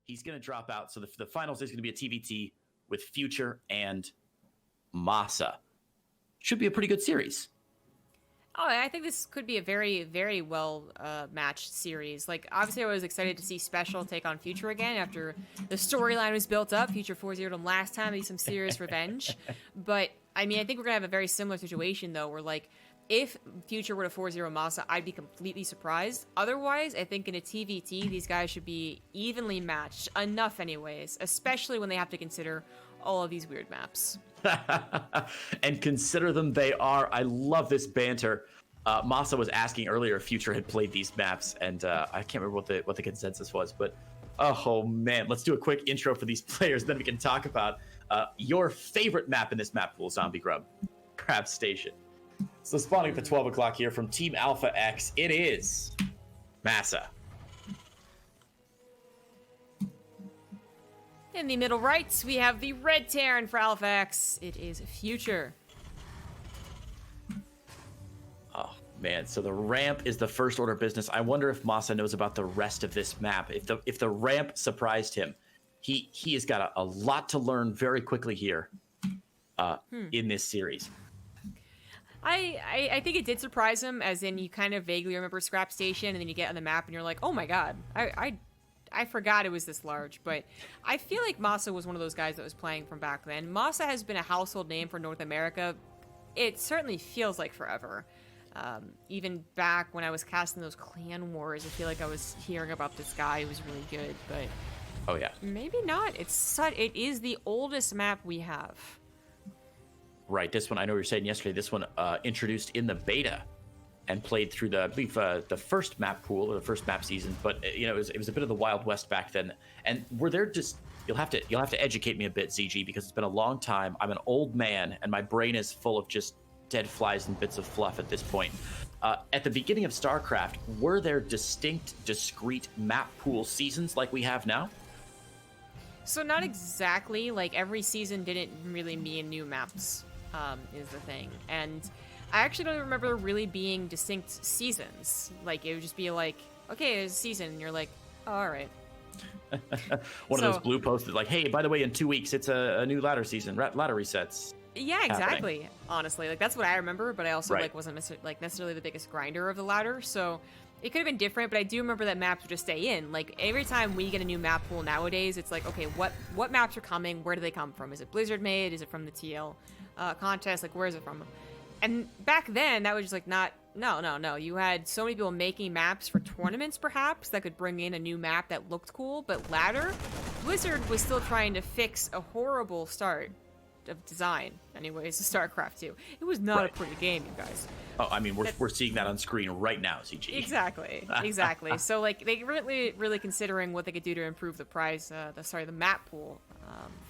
He's going to drop out. So the finals is going to be a TVT with Future and MaSa. Should be a pretty good series. Oh, I think this could be a very, very well matched series. Like, obviously, I was excited to see Special take on Future again after the storyline was built up. Future 4-0'd him last time, maybe some serious revenge. But, I mean, I think we're going to have a very similar situation, though, where, like, if Future were to 4-0 MaSa, I'd be completely surprised. Otherwise, I think in a TVT, these guys should be evenly matched. Enough, anyways. Especially when they have to consider all of these weird maps. And consider them they are. I love this banter. MaSa was asking earlier if Future had played these maps, and I can't remember what the consensus was, but oh man, let's do a quick intro for these players, then we can talk about your favorite map in this map pool, ZombieGrub. Crab Station. So spawning at the 12 o'clock here from Team Alpha X, it is MaSa. In the middle right, we have the red Terran for Alpha X. It is Future. Oh, man. So the ramp is the first order of business. I wonder if MaSa knows about the rest of this map. If the ramp surprised him, he has got a lot to learn very quickly here in this series. I think it did surprise him, as in you kind of vaguely remember Scrap Station, and then you get on the map and you're like, oh my god, I forgot it was this large. But I feel like MaSa was one of those guys that was playing from back then. MaSa has been a household name for North America. It certainly feels like forever. Even back when I was casting those clan wars, I feel like I was hearing about this guy who was really good, but oh yeah, maybe not. It is the oldest map we have. Right, this one, I know we were saying yesterday, this one introduced in the beta and played through the, I believe, the first map pool or the first map season. But you know, it was a bit of the Wild West back then. And were there just you'll have to educate me a bit, ZG, because it's been a long time. I'm an old man, and my brain is full of just dead flies and bits of fluff at this point. At the beginning of StarCraft, were there distinct, discrete map pool seasons like we have now? So not exactly. Like, every season didn't really mean new maps, is the thing. And I actually don't remember there really being distinct seasons. Like, it would just be like, okay, there's a season, and you're like, oh, all right. One of those blue posts that's like, hey, by the way, in 2 weeks, it's a new ladder season, ladder resets. Yeah, exactly. Honestly, like, that's what I remember, but I also wasn't necessarily the biggest grinder of the ladder, so it could have been different. But I do remember that maps would just stay in. Like, every time we get a new map pool nowadays, it's like, okay, what maps are coming? Where do they come from? Is it Blizzard made? Is it from the TL contest? Like, where is it from? And back then, that was just like no. You had so many people making maps for tournaments, perhaps, that could bring in a new map that looked cool. But ladder, Blizzard was still trying to fix a horrible start of design, anyways, to StarCraft 2. It was not a pretty game, you guys. Oh, I mean, we're seeing that on screen right now, CG. Exactly. So, like, they really considering what they could do to improve the map pool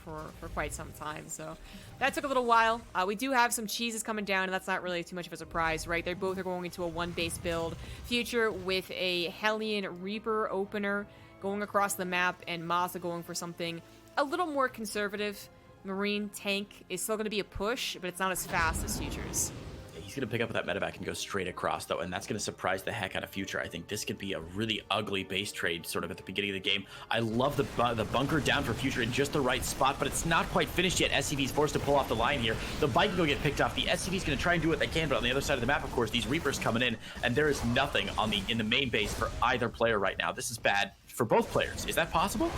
for quite some time. So that took a little while. We do have some cheeses coming down, and that's not really too much of a surprise, right? They both are going into a one-base build. Future with a Hellion Reaper opener going across the map, and MaSa going for something a little more conservative. Marine tank is still going to be a push, but it's not as fast as Future's. He's going to pick up that medevac and go straight across, though, and that's going to surprise the heck out of Future. I think this could be a really ugly base trade sort of at the beginning of the game. I love the bunker down for Future in just the right spot, but it's not quite finished yet. SCV's forced to pull off the line here. The bike can go get picked off. The SCV's going to try and do what they can, but on the other side of the map, of course, these Reapers coming in, and there is nothing in the main base for either player right now. This is bad for both players. Is that possible?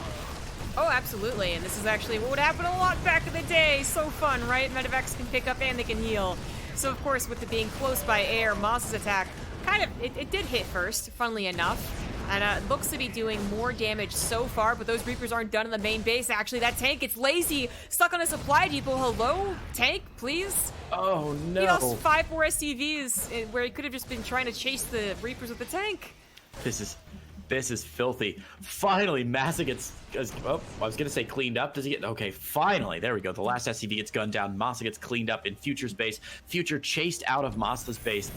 Oh, absolutely, and this is actually what would happen a lot back in the day. So fun, right? Medevacs can pick up and they can heal. So, of course, with it being close by air, MaSa's attack it did hit first, funnily enough, and it looks to be doing more damage so far, but those Reapers aren't done in the main base. Actually, that tank, it's lazy, stuck on a supply depot. Hello, tank, please? Oh, no. He lost 5 more SCVs where he could have just been trying to chase the Reapers with the tank. This is filthy. Finally, MaSa gets, oh, I was going to say cleaned up. Does he get, okay, finally, there we go. The last SCV gets gunned down. MaSa gets cleaned up in Future's base. Future chased out of MaSa's base.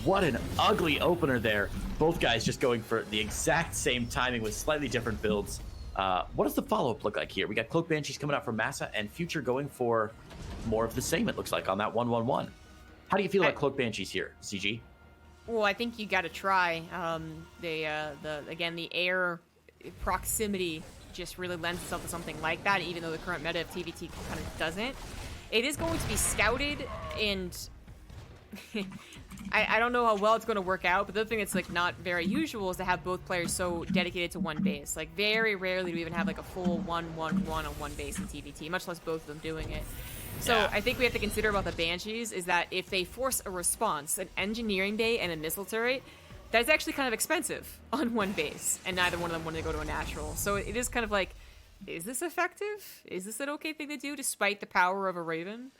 What an ugly opener there. Both guys just going for the exact same timing with slightly different builds. What does the follow-up look like here? We got Cloak Banshees coming out from MaSa and Future going for more of the same, it looks like, on that 1-1-1. How do you feel about Cloak Banshees here, CG? Well, I think you got to try. The air proximity just really lends itself to something like that, even though the current meta of TVT kind of doesn't. It is going to be scouted, and I don't know how well it's going to work out, but the other thing that's like not very usual is to have both players so dedicated to one base. Like, very rarely do we even have like a full 1-1-1 on one base in TVT, much less both of them doing it. So Yeah. I think we have to consider about the Banshees is that if they force a response, an engineering bay and a missile turret, that's actually kind of expensive on one base, and neither one of them want to go to a natural. So it is kind of like, is this effective? Is this an okay thing to do despite the power of a Raven?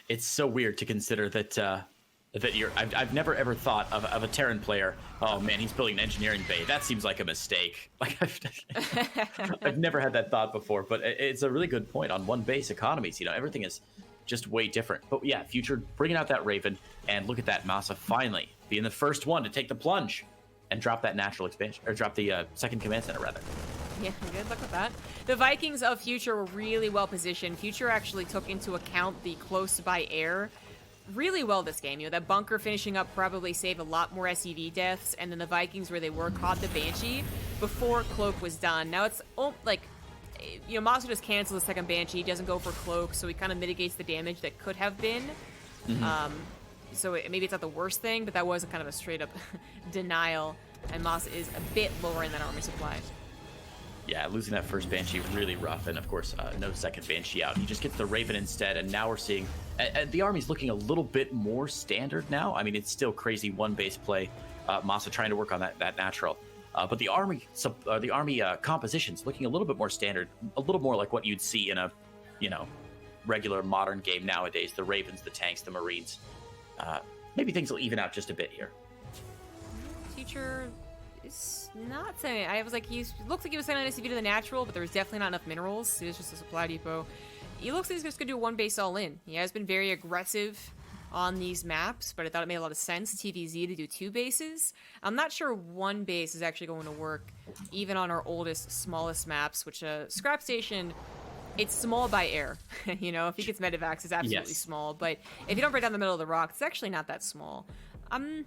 It's so weird to consider that I've never ever thought of a Terran player. Oh man, he's building an engineering bay. That seems like a mistake. Like I've never had that thought before. But it's a really good point on one base economies. Everything is just way different. But yeah, Future bringing out that Raven, and look at that, MaSa finally being the first one to take the plunge and drop that natural expansion, or drop the second command center rather. Yeah, good luck with that. The Vikings of Future were really well positioned. Future actually took into account the close by air really well this game. That bunker finishing up probably saved a lot more SCV deaths, and then the Vikings, where they were, caught the Banshee before Cloak was done. Now it's MaSa just cancels the second Banshee, doesn't go for Cloak, so he kind of mitigates the damage that could have been. So maybe it's not the worst thing, but that was kind of a straight up denial, and MaSa is a bit lower in that army supply. Yeah, losing that first Banshee really rough, and of course, no second Banshee out. He just gets the Raven instead, and now we're seeing the army's looking a little bit more standard now. I mean, it's still crazy one base play. MaSa trying to work on that natural, but the army composition's looking a little bit more standard, a little more like what you'd see in a, regular modern game nowadays. The Ravens, the tanks, the Marines. Maybe things will even out just a bit here. Future is not saying. I was like, he looks like he was sending an SCV to the natural, but there was definitely not enough minerals. It was just a supply depot. He looks like he's just gonna do one base all in. He has been very aggressive on these maps, but I thought it made a lot of sense, TVZ, to do two bases. I'm not sure one base is actually going to work, even on our oldest, smallest maps, which Scrap Station, it's small by air. If he gets medevacs, it's absolutely small. But if you don't break down the middle of the rock, it's actually not that small. Not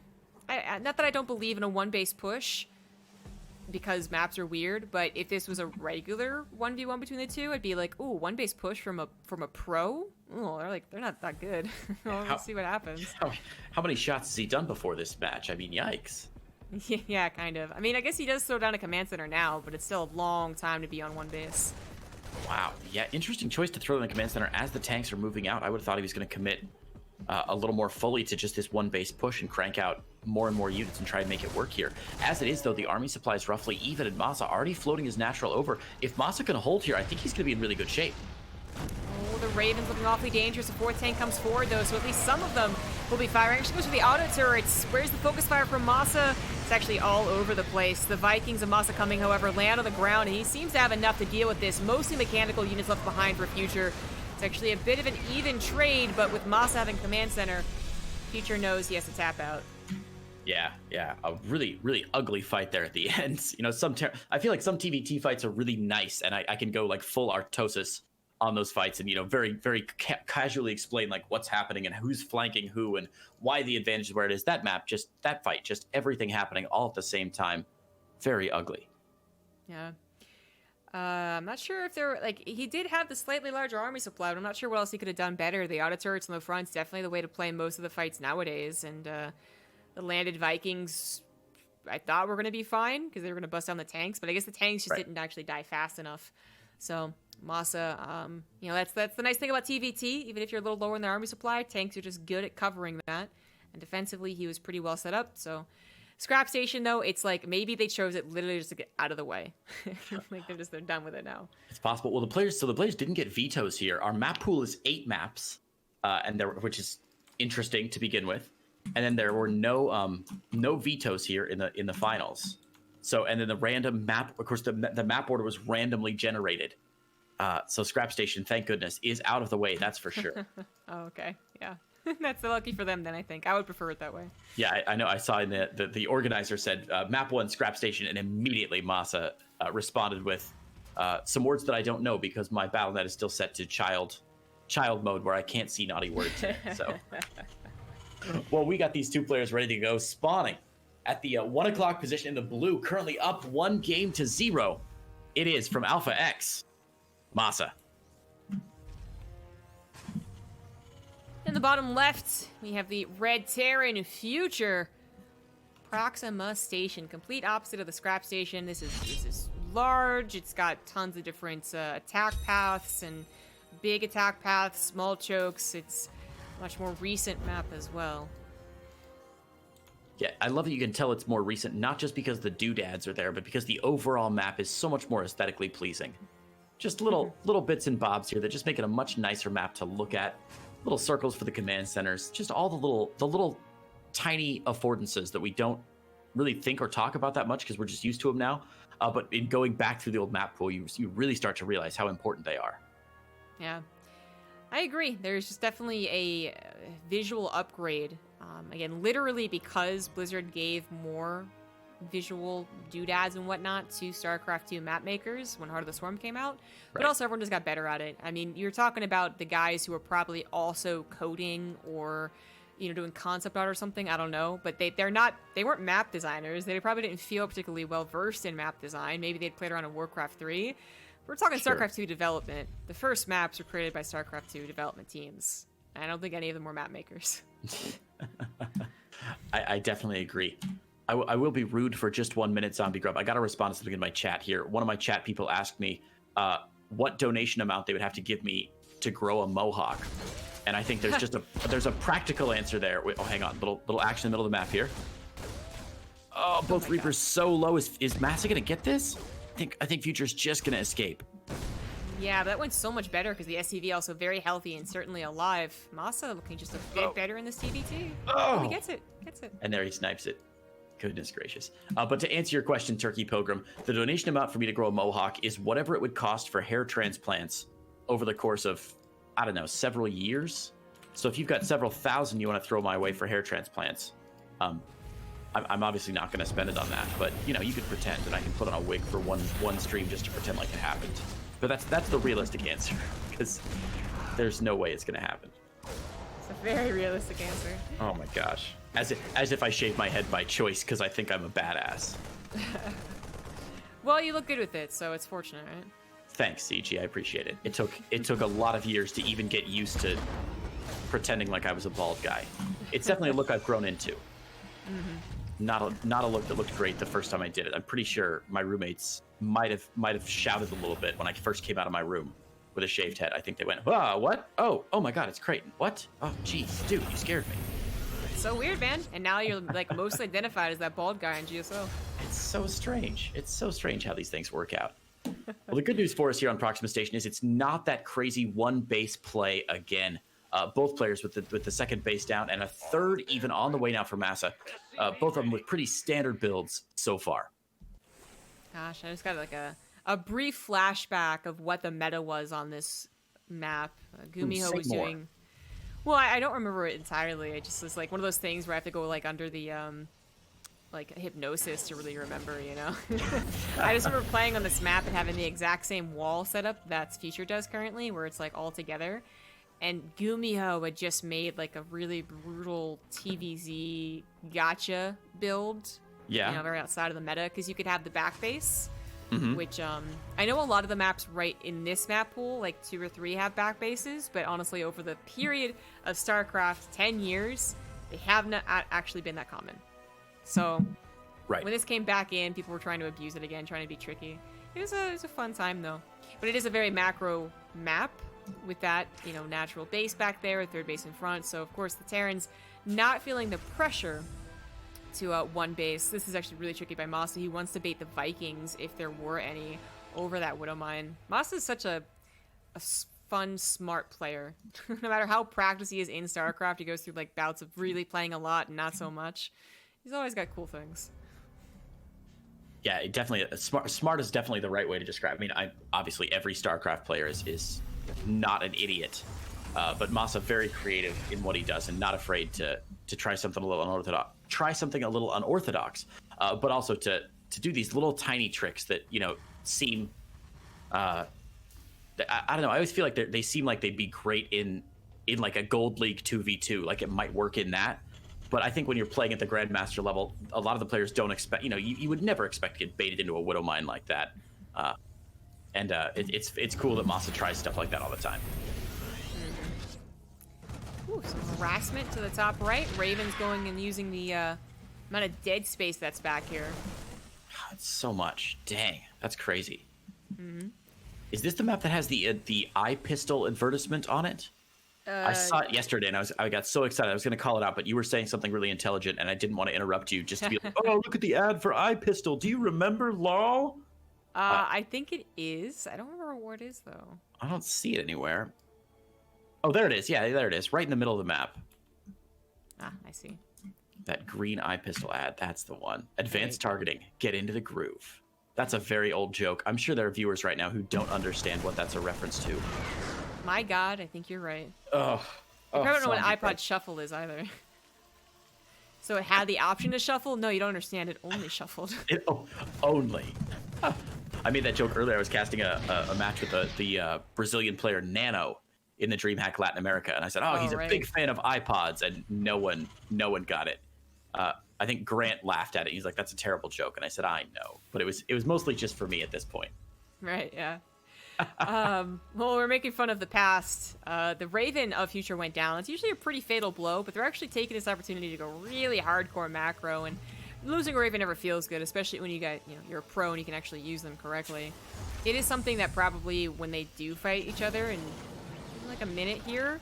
that I don't believe in a one base push, because maps are weird. But if this was a regular 1v1 between the two, I'd be like, ooh, one base push from a pro. Oh, they're not that good. Let's see what happens. How many shots has he done before this match? I mean, yikes. Yeah, kind of. I mean, I guess he does throw down a command center now, but it's still a long time to be on one base. Wow. Yeah, interesting choice to throw in the command center as the tanks are moving out. I would have thought he was going to commit a little more fully to just this one base push and crank out more and more units and try and make it work here. As it is, though, the army supply is roughly even, and MaSa already floating his natural over. If MaSa can hold here, I think he's going to be in really good shape. Oh, the Raven's looking awfully dangerous. The fourth tank comes forward, though, so at least some of them will be firing. Actually goes for the auto turrets. Where's the focus fire from MaSa? It's actually all over the place. The Vikings of MaSa coming, however, land on the ground, and he seems to have enough to deal with this. Mostly mechanical units left behind for Future. It's actually a bit of an even trade, but with MaSa having command center, Future knows he has to tap out. Yeah, a really, really ugly fight there at the end. I feel like some TVT fights are really nice, and I can go like full Artosis on those fights and, very, very casually explain like what's happening and who's flanking who and why the advantage is where it is. That fight, just everything happening all at the same time. Very ugly. Yeah. I'm not sure if he did have the slightly larger army supply, but I'm not sure what else he could have done better. The auto turrets on the front's definitely the way to play most of the fights nowadays, and the landed Vikings, I thought were going to be fine because they were going to bust down the tanks, but I guess the tanks just didn't actually die fast enough. So MaSa, that's the nice thing about TVT. Even if you're a little lower in the army supply, tanks are just good at covering that, and defensively he was pretty well set up. So Scrap Station, though, it's like maybe they chose it literally just to get out of the way. Like they're done with it now. It's possible. Well, the players didn't get vetoes here. Our map pool is 8 maps, which is interesting to begin with. And then there were no vetoes here in the finals. So, and then the random map, of course, the map order was randomly generated. So Scrap Station, thank goodness, is out of the way. That's for sure. Oh, okay. Yeah. That's lucky for them then, I think. I would prefer it that way. Yeah, I know. I saw in the organizer said map 1 Scrap Station, and immediately MaSa responded with some words that I don't know because my BattleNet is still set to child mode where I can't see naughty words. So, well, we got these two players ready to go spawning at the 1 o'clock position in the blue, currently up 1-0. It is from Alpha X, MaSa. In the bottom left, we have the Red Terran Future Proxima Station, complete opposite of the Scrap Station. This is large. It's got tons of different attack paths and big attack paths, small chokes. It's a much more recent map as well. Yeah, I love that you can tell it's more recent, not just because the doodads are there, but because the overall map is so much more aesthetically pleasing. Just little bits and bobs here that just make it a much nicer map to look at. Little circles for the command centers, just all the little tiny affordances that we don't really think or talk about that much because we're just used to them now. But in going back through the old map pool, you really start to realize how important they are. Yeah, I agree. There's just definitely a visual upgrade. Again, literally because Blizzard gave more visual doodads and whatnot to StarCraft 2 map makers when Heart of the Swarm came out, but also everyone just got better at it. I mean, you're talking about the guys who are probably also coding or, doing concept art or something. I don't know, but they weren't map designers. They probably didn't feel particularly well versed in map design. Maybe they'd played around in Warcraft 3. We're talking StarCraft 2 development. The first maps were created by StarCraft 2 development teams. I don't think any of them were map makers. I definitely agree. I will be rude for just 1 minute, ZombieGrub. I got to respond to something in my chat here. One of my chat people asked me what donation amount they would have to give me to grow a mohawk. And I think there's a practical answer there. Wait, hang on. Little action in the middle of the map here. Oh, both Reapers so low. Is MaSa going to get this? I think Future's just going to escape. Yeah, that went so much better because the SCV also very healthy and certainly alive. MaSa looking just a bit better in this TVT. Oh, he gets it. And there he snipes it. Goodness gracious. But to answer your question, Turkey Pilgrim, the donation amount for me to grow a mohawk is whatever it would cost for hair transplants over the course of, I don't know, several years. So if you've got several thousand you want to throw my way for hair transplants, I'm obviously not going to spend it on that. But, you could pretend, and I can put on a wig for one stream just to pretend like it happened. But that's the realistic answer, because there's no way it's going to happen. It's a very realistic answer. Oh my gosh. As if I shave my head by choice because I think I'm a badass. Well, you look good with it, so it's fortunate, right? Thanks, CG. I appreciate it. It took a lot of years to even get used to pretending like I was a bald guy. It's definitely a look I've grown into. Mm-hmm. Not a look that looked great the first time I did it. I'm pretty sure my roommates might have shouted a little bit when I first came out of my room with a shaved head. I think they went, "Ah, what? Oh my God, it's Creighton. What? Oh, geez, dude, you scared me." So weird, man. And now you're like mostly identified as that bald guy in GSO. It's so strange. It's so strange how these things work out. Well, the good news for us here on Proxima Station is it's not that crazy one base play again. Both players with the second base down and a third even on the way now for MaSa. Both of them with pretty standard builds so far. Gosh, I just got like a brief flashback of what the meta was on this map. Gumiho was doing... Well, I don't remember it entirely. It just was like one of those things where I have to go like under the like hypnosis to really remember, I just remember playing on this map and having the exact same wall setup that Future does currently, where it's like all together. And Gumiho had just made like a really brutal TVZ gacha build. Yeah. Right outside of the meta, because you could have the back base. Mm-hmm. Which I know a lot of the maps right in this map pool, like 2 or 3 have back bases, but honestly over the period of StarCraft 10 years, they have not actually been that common. So when this came back in, people were trying to abuse it again, trying to be tricky. It was a fun time though. But it is a very macro map with that, natural base back there, third base in front. So of course the Terrans not feeling the pressure to one base. This is actually really tricky by MaSa. He wants to bait the Vikings, if there were any, over that Widow Mine. MaSa is such a fun, smart player. No matter how practiced he is in StarCraft, he goes through like bouts of really playing a lot and not so much. He's always got cool things. Yeah, definitely. Smart is definitely the right way to describe. I mean, obviously every StarCraft player is not an idiot, but MaSa very creative in what he does and not afraid to try something a little unorthodox. But also to do these little tiny tricks that seem. I don't know. I always feel like they seem like they'd be great in like a Gold League 2v2. Like it might work in that, But I think when you're playing at the Grandmaster level, a lot of the players don't expect, you would never expect to get baited into a Widow Mine like that. It's cool that MaSa tries stuff like that all the time. Ooh, some harassment to the top right. Raven's going and using the amount of dead space that's back here. It's so much. Dang, that's crazy. Is this the map that has the eye pistol advertisement on it? I saw it yesterday, and I got so excited. I was going to call it out, but you were saying something really intelligent, and I didn't want to interrupt you just to be like, oh, look at the ad for eye pistol. Do you remember, lol? I think it is. I don't remember where it is, though. I don't see it anywhere. Oh, there it is. Yeah, there it is. Right in the middle of the map. Ah, I see. That green eye pistol ad. That's the one. Advanced targeting. Get into the groove. That's a very old joke. I'm sure there are viewers right now who don't understand what that's a reference to. My God, I think you're right. Oh, I probably don't know what iPod Shuffle is either. So it had the option to shuffle? No, you don't understand. It only shuffled. Only. I made that joke earlier. I was casting a match with the Brazilian player Nano in the DreamHack Latin America, and I said, he's a big fan of iPods, and no one got it. I think Grant laughed at it. He's like, that's a terrible joke, and I said, I know, but it was mostly just for me at this point. Right, yeah. Well, we're making fun of the past. The Raven of Future went down. It's usually a pretty fatal blow, but they're actually taking this opportunity to go really hardcore macro, and losing a Raven never feels good, especially when you're a pro and you can actually use them correctly. It is something that probably when they do fight each other in like a minute here,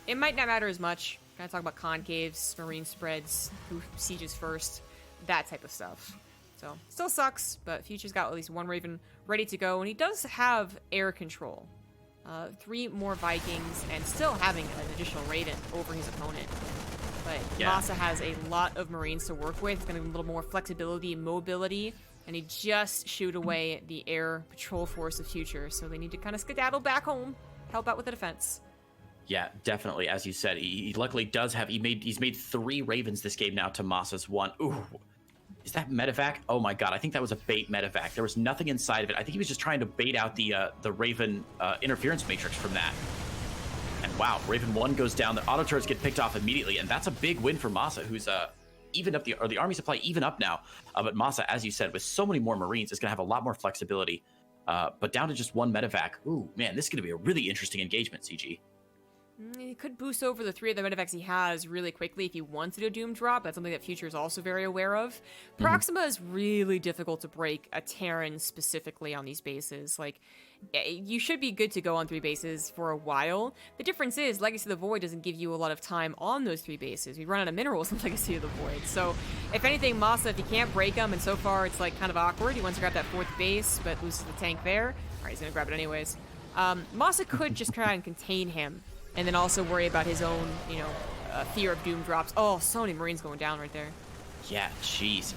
it might not matter as much. Kind of talk about concaves, marine spreads, who sieges first, that type of stuff. So, still sucks, but Future's got at least one Raven ready to go, and he does have air control. 3 more Vikings, and still having an additional Raven over his opponent. But MaSa has a lot of Marines to work with. It's going to be a little more flexibility, mobility, and he just shooed away the air patrol force of Future, so they need to kind of skedaddle back home, help out with the defense. Yeah, definitely. As you said, he luckily does have. He's made 3 Ravens this game now to MaSa's 1. Ooh, is that medevac? Oh my God, I think that was a bait medevac. There was nothing inside of it. I think he was just trying to bait out the Raven interference matrix from that. And wow, Raven 1 goes down. The auto turrets get picked off immediately, and that's a big win for MaSa, who's even up the army supply even up now. But MaSa, as you said, with so many more Marines, is going to have a lot more flexibility. But down to just 1 medevac. Ooh, man, this is going to be a really interesting engagement, CG. He could boost over the 3 of the medevacs he has really quickly if he wanted a Doom drop. That's something that Future is also very aware of. Proxima is really difficult to break a Terran specifically on these bases. Like, you should be good to go on 3 bases for a while. The difference is Legacy of the Void doesn't give you a lot of time on those 3 bases. We run out of minerals in Legacy of the Void. So, if anything, MaSa, if he can't break them, and so far it's like kind of awkward. He wants to grab that 4th base, but loses the tank there. Alright, he's gonna grab it anyways. MaSa could just try and contain him, and then also worry about his own, fear of Doom drops. Oh, so many Marines going down right there. Yeah, jeez.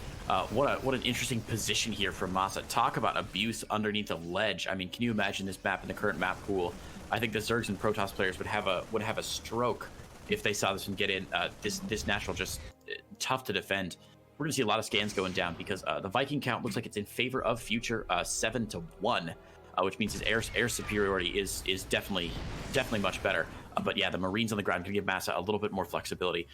What an interesting position here from MaSa. Talk about abuse underneath a ledge. I mean, can you imagine this map in the current map pool? I think the Zergs and Protoss players would have a stroke if they saw this one get in. This natural just tough to defend. We're gonna see a lot of scans going down because the Viking count looks like it's in favor of Future, 7-1, which means his air superiority is definitely much better. But yeah, the Marines on the ground can give MaSa a little bit more flexibility.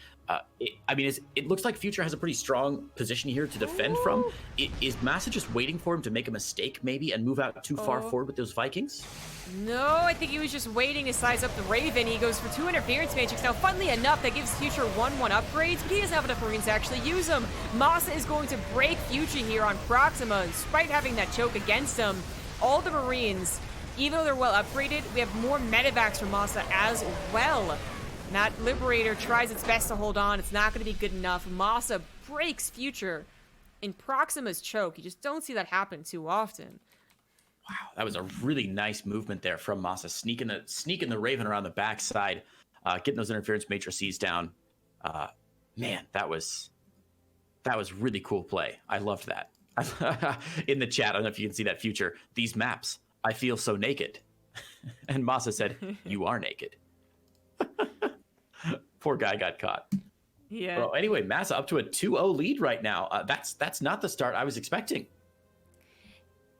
It looks like Future has a pretty strong position here to defend from. Is MaSa just waiting for him to make a mistake, maybe, and move out too far forward with those Vikings? No, I think he was just waiting to size up the Raven. He goes for 2 interference matrix. Now, funnily enough, that gives Future 1-1 upgrades, but he doesn't have enough Marines to actually use them. MaSa is going to break Future here on Proxima, despite having that choke against him. All the Marines, even though they're well upgraded, we have more medevacs from MaSa as well. And that Liberator tries its best to hold on. It's not going to be good enough. MaSa breaks Future in Proxima's choke. You just don't see that happen too often. Wow, that was a really nice movement there from MaSa, sneaking the Raven around the backside, getting those interference matrices down. Man, that was really cool play. I loved that. In the chat, I don't know if you can see that, Future. These maps, I feel so naked. And MaSa said, you are naked. Poor guy got caught. Yeah. Well, anyway, MaSa up to a 2-0 lead right now. That's not the start I was expecting.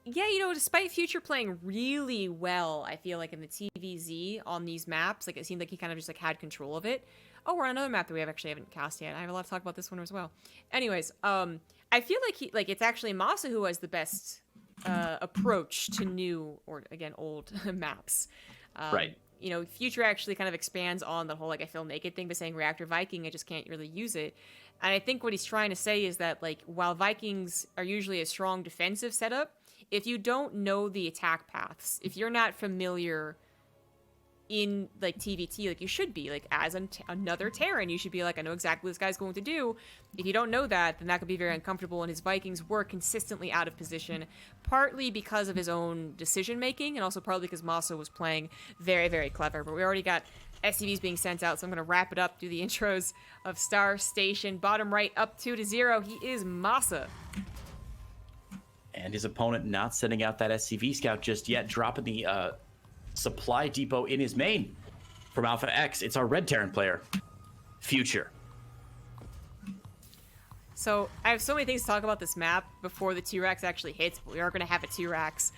Yeah, despite Future playing really well, I feel like in the TVZ on these maps, like it seemed like he kind of just like had control of it. Oh, we're on another map that we haven't cast yet. I have a lot to talk about this one as well. Anyways, I feel like it's actually MaSa who has the best approach to new, or again, old maps. Right. You know, Future actually kind of expands on the whole, like, I feel naked thing by saying Reactor Viking, I just can't really use it. And I think what he's trying to say is that, like, while Vikings are usually a strong defensive setup, if you don't know the attack paths, if you're not familiar in, like, TVT, like you should be, like, as another Terran, you should be like, I know exactly what this guy's going to do. If you don't know that, then that could be very uncomfortable, and his Vikings were consistently out of position, partly because of his own decision-making, and also partly because MaSa was playing very, very clever. But we already got SCVs being sent out, so I'm going to wrap it up, do the intros of Star Station. Bottom right, up 2-0, he is MaSa. And his opponent not sending out that SCV scout just yet, dropping the supply depot in his main from Alpha X. It's our red Terran player, Future. So I have so many things to talk about this map before the T-Rex actually hits, but we are going to have a T-Rex.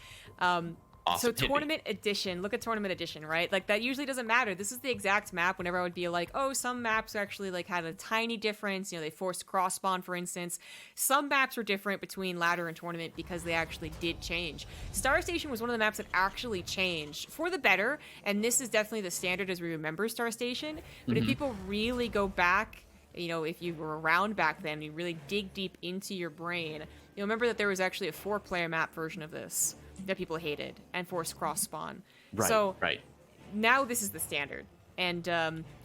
Awesome. So Tournament Edition, look at Tournament Edition, right? Like, that usually doesn't matter. This is the exact map whenever I would be like, oh, some maps actually, like, had a tiny difference. You know, they forced cross-spawn, for instance. Some maps were different between ladder and tournament because they actually did change. Star Station was one of the maps that actually changed for the better, and this is definitely the standard as we remember Star Station. But if people really go back, you know, if you were around back then, you really dig deep into your brain, you'll remember that there was actually a 4-player map version of this that people hated and forced cross spawn. Right, so right. Now this is the standard, and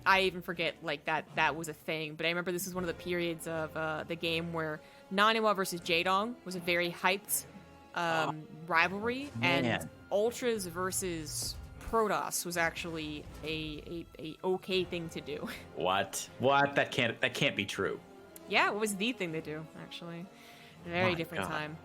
I even forget like that was a thing. But I remember this is one of the periods of the game where Naniwa versus Jaedong was a very hyped rivalry, and Ultras versus Protoss was actually a okay thing to do. What? That can't be true. Yeah, it was the thing to do actually. A very different time.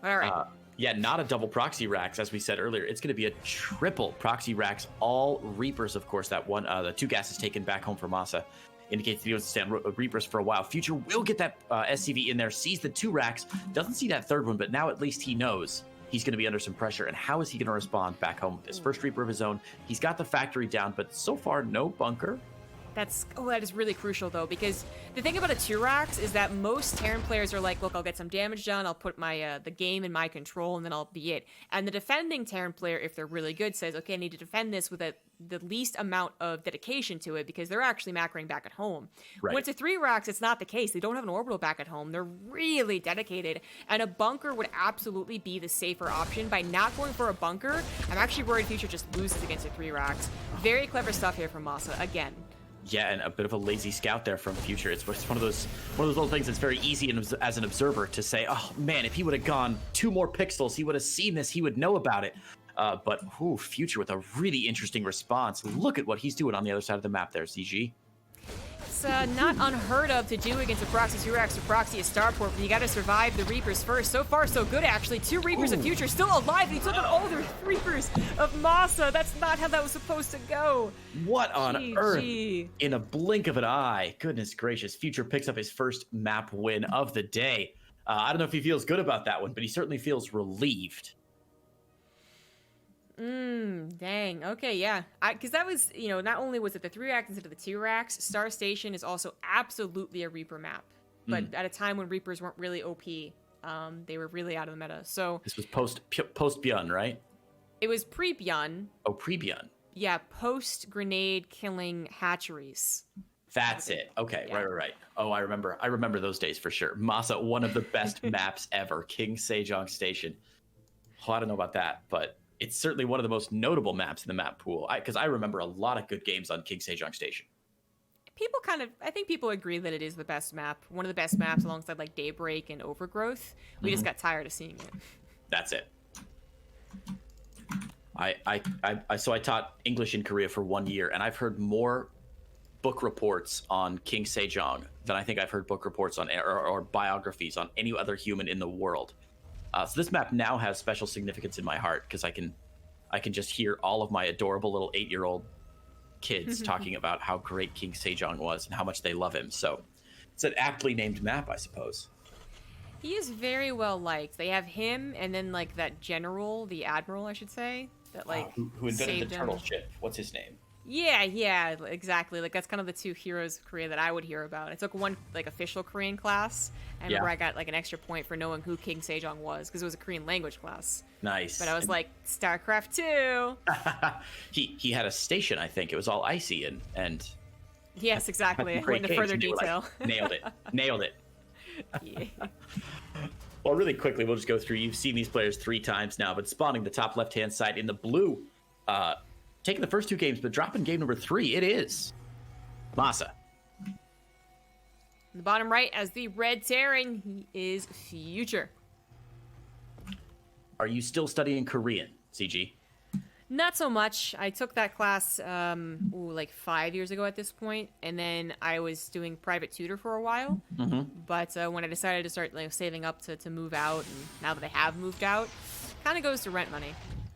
All right. Yeah, not a double proxy racks, as we said earlier. It's going to be a triple proxy racks, all Reapers, of course. That one, the 2 gases taken back home for MaSa indicates he wants to stand Reapers for a while. Future will get that SCV in there, sees the 2 racks, doesn't see that third one, but now at least he knows he's going to be under some pressure. And how is he going to respond back home with his first Reaper of his own? He's got the factory down, but so far, no bunker. That is really crucial, though, because the thing about a T-Rex is that most Terran players are like, look, I'll get some damage done, I'll put my the game in my control, and then I'll be it. And the defending Terran player, if they're really good, says, okay, I need to defend this with the least amount of dedication to it, because they're actually macroing back at home. Right. When it's a 3-Rex, it's not the case. They don't have an orbital back at home. They're really dedicated, and a bunker would absolutely be the safer option. By not going for a bunker, I'm actually worried Future just loses against a 3-Rex. Very clever stuff here from MaSa, again. Yeah, and a bit of a lazy scout there from Future. It's one of those little things that's very easy as an observer to say, oh man, if he would have gone 2 more pixels, he would have seen this, he would know about it. But Future with a really interesting response. Look at what he's doing on the other side of the map there, CG. It's not unheard of to do against a proxy 2-Rex or proxy a starport, but you got to survive the Reapers first. So far, so good, actually. 2 Reapers of Future still alive. He took out all the Reapers of MaSa. That's not how that was supposed to go. What on GG. earth? In a blink of an eye. Goodness gracious. Future picks up his first map win of the day. I don't know if he feels good about that one, but he certainly feels relieved. Dang. Okay, yeah. Because that was, you know, not only was it the 3-Rex instead of the 2-Rex, Star Station is also absolutely a Reaper map. But at a time when Reapers weren't really OP, they were really out of the meta. So this was post Bjorn, right? It was pre-Bjorn. Oh, pre-Bjorn. Yeah, post grenade killing hatcheries. That's it. Okay, yeah. Right. Oh, I remember those days for sure. MaSa, one of the best maps ever. King Sejong Station. Oh, I don't know about that, but it's certainly one of the most notable maps in the map pool. Because I remember a lot of good games on King Sejong Station. I think people agree that it is the best map. One of the best maps alongside like Daybreak and Overgrowth. We just got tired of seeing it. That's it. So I taught English in Korea for 1 year, and I've heard more book reports on King Sejong than I think I've heard book reports on or biographies on any other human in the world. So this map now has special significance in my heart because I can just hear all of my adorable little 8-year-old kids talking about how great King Sejong was and how much they love him. So it's an aptly named map, I suppose. He is very well liked. They have him and then like that general, the admiral, I should say, that like who invented saved the him. turtle ship. What's his name? Yeah, exactly. Like, that's kind of the two heroes of Korea that I would hear about. I took one, like, official Korean class, and Yeah. remember I got, like, an extra point for knowing who King Sejong was, because it was a Korean language class. Nice. But I was like, StarCraft 2! He had a station, I think. It was all icy and Yes, exactly. I went into further detail. Nailed it. Nailed it. Yeah. Well, really quickly, we'll just go through. You've seen these players 3 times now, but spawning the top left-hand side in the blue, taking the first 2 games, but dropping game number 3, it is MaSa. In the bottom right, as the red tearing, he is Future. Are you still studying Korean, CG? Not so much. I took that class like 5 years ago at this point, and then I was doing private tutor for a while. Mm-hmm. But when I decided to start saving up to move out, and now that I have moved out, kind of goes to rent money,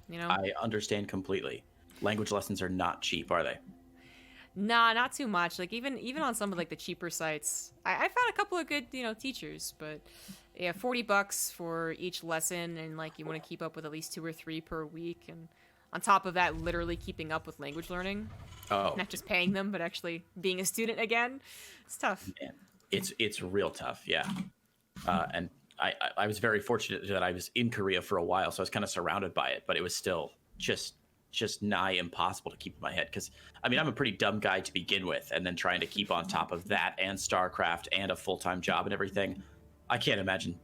you know? I understand completely. Language lessons are not cheap, are they? Nah, not too much. Like even on some of like the cheaper sites, I found a couple of good teachers, but yeah, $40 for each lesson, and like you want to keep up with at least 2 or 3 per week, and on top of that, literally keeping up with language learning. Oh, Not just paying them, but actually being a student again. It's tough. man. It's real tough, yeah. And I was very fortunate that I was in Korea for a while, so I was kind of surrounded by it, but it was still just nigh impossible to keep in my head, because I mean, I'm a pretty dumb guy to begin with, and then trying to keep on top of that and StarCraft and a full-time job and everything, I can't imagine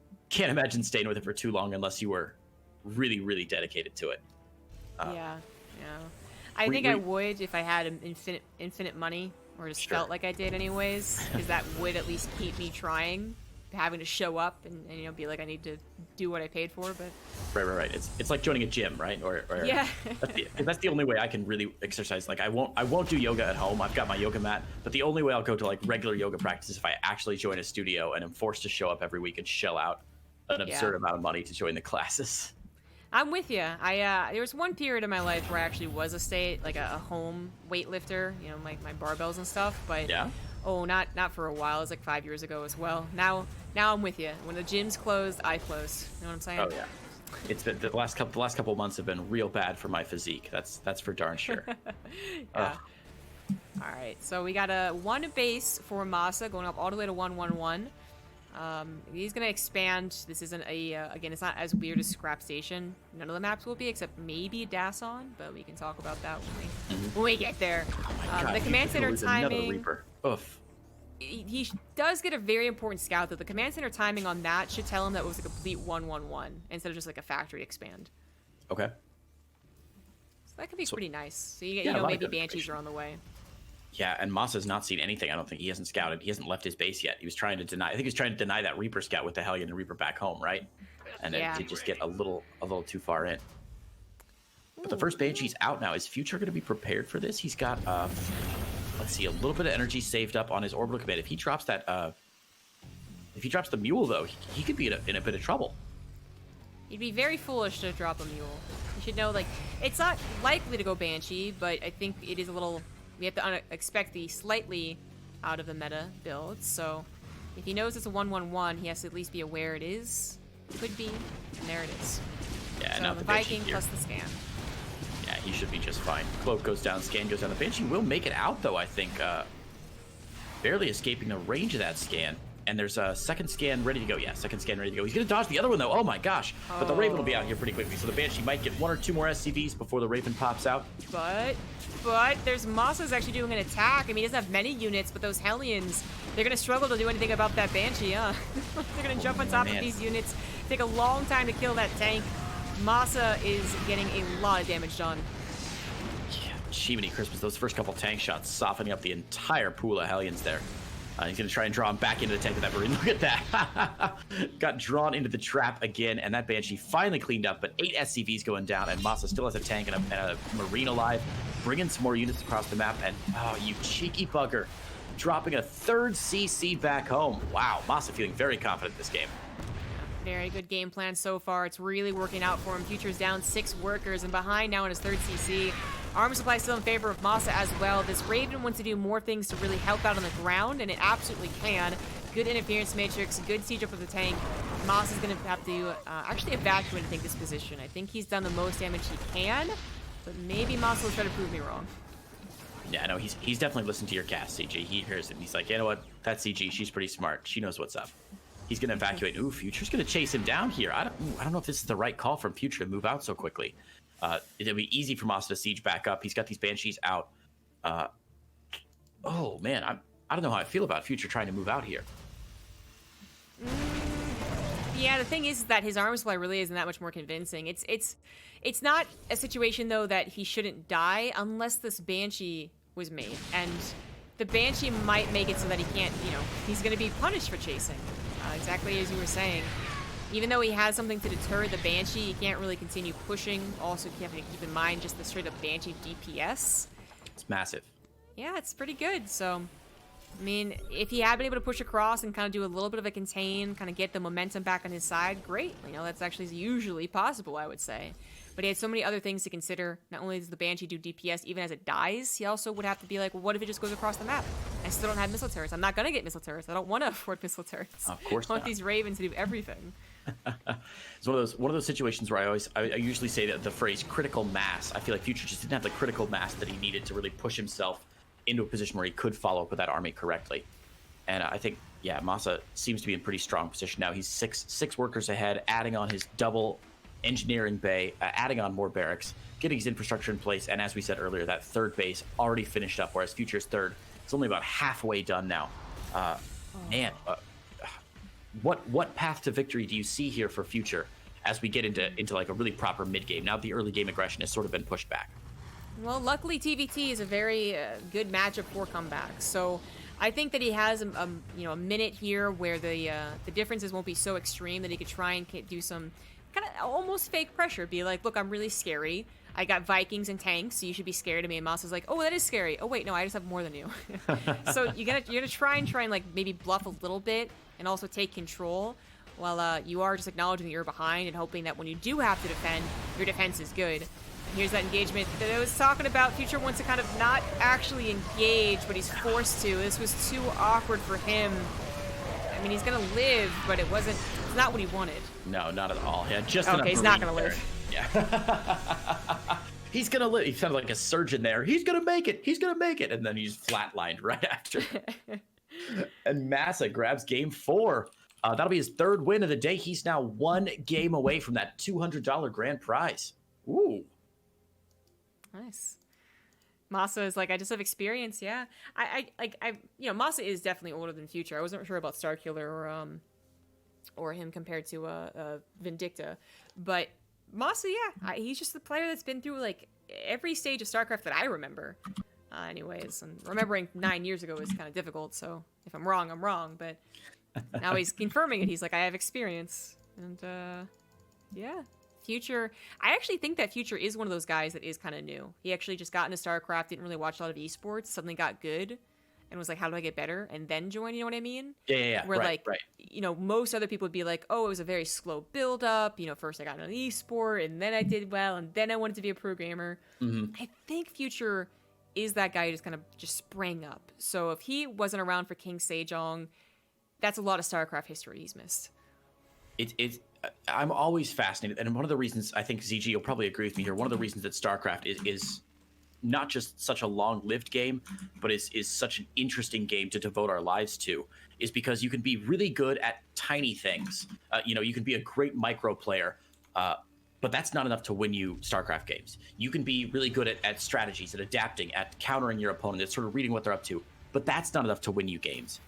staying with it for too long unless you were really, really dedicated to it. Yeah. I think I would if I had infinite money, or just Sure. felt like I did anyways, because that would at least keep me trying, having to show up and be like, I need to do what I paid for. But Right. It's like joining a gym, right? Or yeah. that's the only way I can really exercise. Like I won't do yoga at home. I've got my yoga mat, but the only way I'll go to like regular yoga practice is if I actually join a studio and am forced to show up every week and shell out an absurd amount of money to join the classes. I'm with you. There was one period in my life where I actually was a home weightlifter, my barbells and stuff. But Yeah. oh, not for a while. It was like 5 years ago as well. Now I'm with you. When the gym's closed, I close. You know what I'm saying? Oh yeah. It's been the last couple of months have been real bad for my physique. That's for darn sure. Yeah. All right. So we got a 1 base for MaSa going up all the way to 111. He's gonna expand. This isn't again, it's not as weird as Scrap Station. None of the maps will be, except maybe Dason, but we can talk about that when we get there. Oh my God, The command center lose another timing. Reaper. Oof. He does get a very important scout, though. The command center timing on that should tell him that it was a complete 111 instead of just like a factory expand. Okay. So that could be pretty nice. So you yeah, a lot of maybe good Banshees information. are on the way. Yeah, and MaSa's not seen anything. I don't think he hasn't scouted. He hasn't left his base yet. He was trying to deny. I think he was trying to deny that Reaper scout with the Hellion and Reaper back home, right? And Yeah. it did just get a little too far in. But the first Banshee's out now. Is Future going to be prepared for this? He's got let's see, a little bit of energy saved up on his orbital command. If he drops that, if he drops the mule though, he could be in a bit of trouble. You'd be very foolish to drop a mule. You should know, like, it's not likely to go Banshee, but I think it is a little. We have to expect the slightly out of the meta build. So if he knows it's a 111, he has to at least be aware it is. Could be, and there it is. Yeah, So now the the Banshee Viking here. plus the scan. Yeah, he should be just fine. Cloak goes down, scan goes down. The Banshee will make it out though, I think. Barely escaping the range of that scan. And there's a second scan ready to go. Yeah, second scan ready to go. He's going to dodge the other one, though. Oh, my gosh. But the Raven will be out here pretty quickly. So the Banshee might get 1 or 2 more SCVs before the Raven pops out. But there's MaSa's actually doing an attack. I mean, he doesn't have many units, but those Hellions, they're going to struggle to do anything about that Banshee, huh? They're going to jump on top of these units, take a long time to kill that tank. MaSa is getting a lot of damage done. Yeah, Jiminy Christmas. Those first couple tank shots softening up the entire pool of Hellions there. He's going to try and draw him back into the tank with that Marine. Look at that. Got drawn into the trap again, and that Banshee finally cleaned up, but 8 SCVs going down, and MaSa still has a tank and a Marine alive, bringing some more units across the map, and oh, you cheeky bugger, dropping a 3rd CC back home. Wow, MaSa feeling very confident this game. Very good game plan so far. It's really working out for him. Future's down 6 workers and behind now in his 3rd CC. Armor supply still in favor of MaSa as well. This Raven wants to do more things to really help out on the ground, and it absolutely can. Good interference matrix, good siege up of the tank. MaSa's going to have to actually evacuate, I think, this position. I think he's done the most damage he can, but maybe MaSa will try to prove me wrong. Yeah, no, he's definitely listened to your cast, CG. He hears it, and he's like, you know what? That's CG. She's pretty smart. She knows what's up. He's going to evacuate. Ooh, Future's going to chase him down here. I don't know if this is the right call from Future to move out so quickly. It'll be easy for MaSa to siege back up. He's got these Banshees out. Oh, man, I don't know how I feel about Future trying to move out here. Yeah, the thing is that his armor supply really isn't that much more convincing. It's not a situation, though, that he shouldn't die unless this Banshee was made. And the Banshee might make it so that he can't, he's going to be punished for chasing. Exactly as you were saying. Even though he has something to deter the Banshee, he can't really continue pushing. Also, you have to keep in mind just the straight-up Banshee DPS. It's massive. Yeah, it's pretty good, so... I mean, if he had been able to push across and kind of do a little bit of a contain, kind of get the momentum back on his side, great. That's actually usually possible, I would say. But he had so many other things to consider. Not only does the Banshee do DPS even as it dies, he also would have to be like, well, what if it just goes across the map? I still don't have missile turrets. I'm not going to get missile turrets. I don't want to afford missile turrets. Of course I want these Ravens to do everything. It's one of those situations where I usually say that the phrase critical mass. I feel like Future just didn't have the critical mass that he needed to really push himself into a position where he could follow up with that army correctly. And I think, yeah, MaSa seems to be in pretty strong position now. He's six workers ahead, adding on his double engineering bay, adding on more barracks, getting his infrastructure in place, and as we said earlier, that third base already finished up, whereas Future's third, it's only about halfway done now. Man, what path to victory do you see here for Future as we get into like a really proper mid-game? Now the early game aggression has sort of been pushed back. Well, luckily TVT is a very good matchup for comebacks. So I think that he has a minute here where the differences won't be so extreme that he could try and do some kind of almost fake pressure. Be like, look, I'm really scary. I got Vikings and tanks, so you should be scared of me. And MaSa's like, oh, that is scary. Oh wait, no, I just have more than you. So you're gonna try and like maybe bluff a little bit and also take control, while you are just acknowledging that you're behind and hoping that when you do have to defend, your defense is good. Here's that engagement that I was talking about. Future wants to kind of not actually engage, but he's forced to. This was too awkward for him. I mean, he's gonna live, but it's not what he wanted. No, not at all. Yeah, just okay, he's not gonna live. Yeah. He's gonna live. He sounded like a surgeon there. He's gonna make it. He's gonna make it. And then he's flatlined right after. And MaSa grabs game 4. That'll be his third win of the day. He's now 1 game away from that $200 grand prize. Ooh. Nice. MaSa is like, I just have experience, yeah. MaSa is definitely older than Future. I wasn't sure about Starkiller or him compared to Vindicta, but MaSa, yeah, he's just the player that's been through like every stage of StarCraft that I remember. Anyways, and remembering 9 years ago is kind of difficult. So if I'm wrong, I'm wrong. But now he's confirming it. He's like, I have experience, and yeah. Future, I actually think that Future is one of those guys that is kind of new. He actually just got into StarCraft, didn't really watch a lot of esports, suddenly got good, and was like, how do I get better? And then join, you know what I mean? Yeah. Where right. Most other people would be like, oh, it was a very slow build up. First I got into an esport, and then I did well, and then I wanted to be a programmer. Mm-hmm. I think Future is that guy who just kind of just sprang up. So if he wasn't around for King Sejong, that's a lot of StarCraft history he's missed. I'm always fascinated, and one of the reasons I think ZG, you'll probably agree with me here, one of the reasons that StarCraft is not just such a long-lived game, but is such an interesting game to devote our lives to, is because you can be really good at tiny things. You can be a great micro player, but that's not enough to win you StarCraft games. You can be really good at strategies, at adapting, at countering your opponent, at sort of reading what they're up to, but that's not enough to win you games.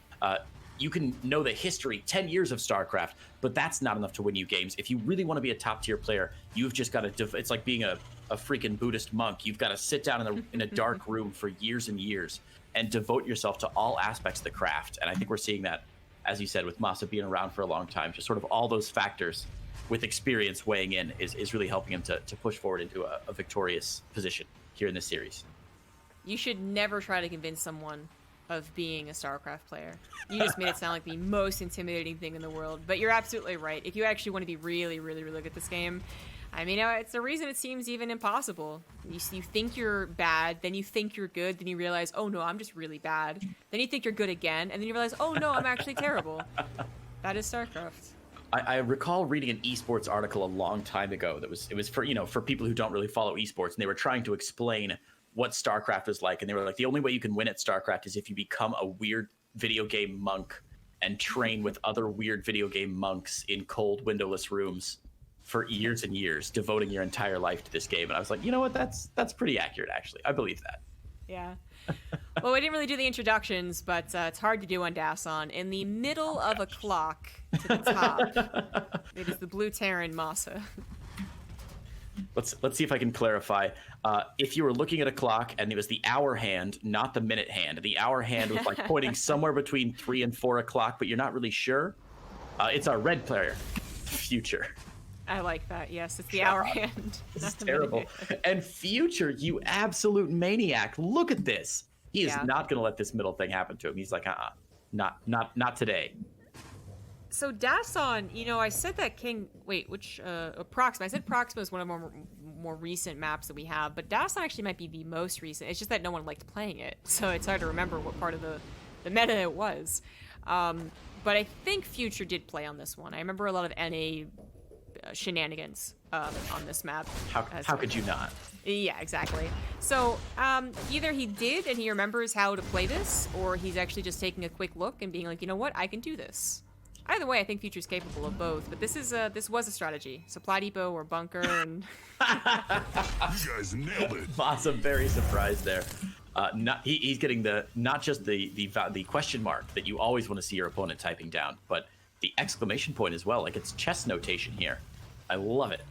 You can know the history, 10 years of StarCraft, but that's not enough to win you games. If you really want to be a top-tier player, you've just got to... It's like being a freaking Buddhist monk. You've got to sit down in a dark room for years and years and devote yourself to all aspects of the craft. And I think we're seeing that, as you said, with MaSa being around for a long time. Just sort of all those factors with experience weighing in is really helping him to push forward into a victorious position here in this series. You should never try to convince someone of being a StarCraft player. You just made it sound like the most intimidating thing in the world, but you're absolutely right. If you actually want to be really, really, really good at this game, I mean, it's the reason it seems even impossible. You think you're bad, then you think you're good, then you realize, oh no, I'm just really bad. Then you think you're good again, and then you realize, oh no, I'm actually terrible. That is StarCraft. I recall reading an esports article a long time ago it was for people who don't really follow esports, and they were trying to explain what StarCraft was like, and they were like, the only way you can win at StarCraft is if you become a weird video game monk and train with other weird video game monks in cold, windowless rooms for years and years, devoting your entire life to this game. And I was like, you know what? That's pretty accurate, actually. I believe that. Yeah. Well, we didn't really do the introductions, but it's hard to do on Dason. In the middle of a clock to the top, it is the Blue Terran MaSa. Let's see if I can clarify. If you were looking at a clock and it was the hour hand, not the minute hand, the hour hand was like pointing somewhere between 3 and 4 o'clock, but you're not really sure. It's our red player, Future. I like that. Yes, it's the hour hand. This is terrible. And Future, you absolute maniac! Look at this. He is not going to let this middle thing happen to him. He's like, not today. So Dason, you know, I said that Proxima. I said Proxima is one of our more recent maps that we have, but Dason actually might be the most recent. It's just that no one liked playing it, so it's hard to remember what part of the meta it was. But I think Future did play on this one. I remember a lot of NA shenanigans on this map. How could you not? Yeah, exactly. So either he did and he remembers how to play this, or he's actually just taking a quick look and being like, you know what, I can do this. Either way, I think Future's capable of both, but this was a strategy. Supply depot or bunker, and You guys nailed it. MaSa very surprised there. He's getting not just the question mark that you always want to see your opponent typing down, but the exclamation point as well. Like, it's chess notation here. I love it.